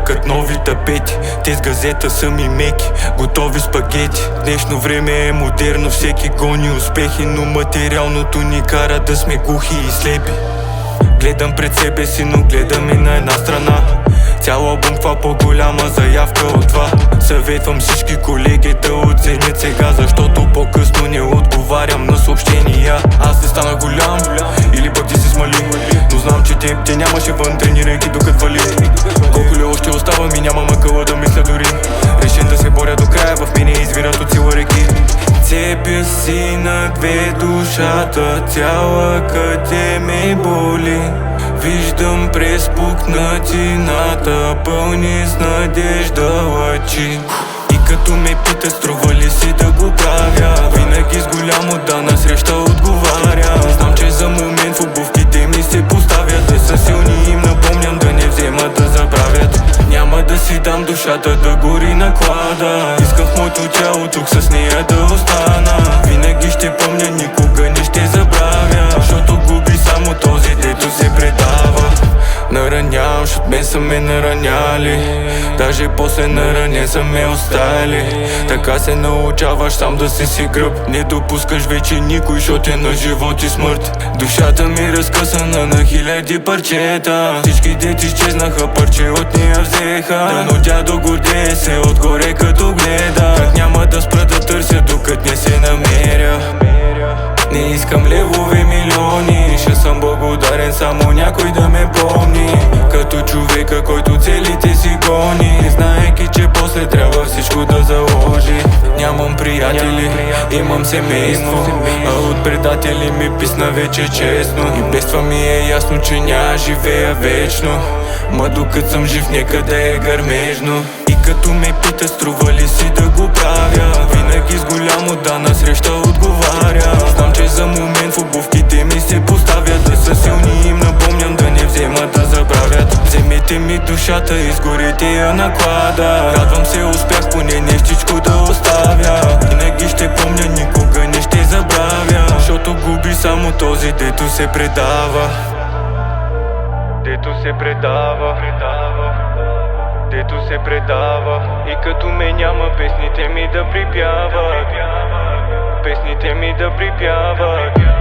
кът нови тапети. Те с газета са ми меки, готови спагети. Днешно време е модерно, всеки гони успехи, но материалното ни кара да сме глухи и слепи. Гледам пред себе си, но гледам и на една страна. Цял албум, каква по-голяма заявка от това. Съветвам всички колеги да оценят сега, защото по-късно не отговарям на съобщения. Аз не стана голям, или пък ти се смали, но знам, че те нямаше вън, тренирайки докато вали. Колко ли още оставам и няма мъкъла да мисля дори. Решен да се боря до края, в мене извират от сила реки. Цепя си на две душата, цяла къде ме боли. Виждам през пукнатината, пълни с надежда лъчи. И като ме пита, струва ли си да го правя, винаги с голямо да насреща отговаря. Знам, че за момент в обувките ми се поставят, да са силни им напомням да не вземат да забравят. Няма да си дам душата да гори на клада, искам в моето тяло тук с нея да остана. Винаги ще помня, никога не ще забравя, защото губи само този, дето се предава. Наранявам, защото мен са ме нараняли, даже после наранен са ме оставили. Така се научаваш сам да си гръб, не допускаш вече никой, защото е на живот и смърт. Душата ми разкъсана на хиляди парчета, всички дети изчезнаха, парче от нея взеха. Но тя до гордее се отгоре като гледа, как няма да спра да търся докато не се намеря. Не искам левове милиони, ще съм благодарен само някой да ме помни, като човека, който целите си гони, знаейки, че после трябва всичко да заложи. Нямам приятели, имам семейство, а от предатели ми писна вече честно. И без това ми е ясно, че няма живея вечно, ма докато съм жив нека да е гърмежно. И като ме пита, струва ли си да го правя, винаги с голямо да насреща отговаря. Знам, че за момент в обувките ми се поставят, да са силни им напомням да не вземат да забравят. Вземете ми душата, изгорите я на клада, радвам се успях, поне нещичко да оставя. Винаги ще помня, никога не ще забравя, защото губи само този, дето се предава. Дето се предава, дето се предава. И като ме няма, песните ми да припяват, песните ми да припяват.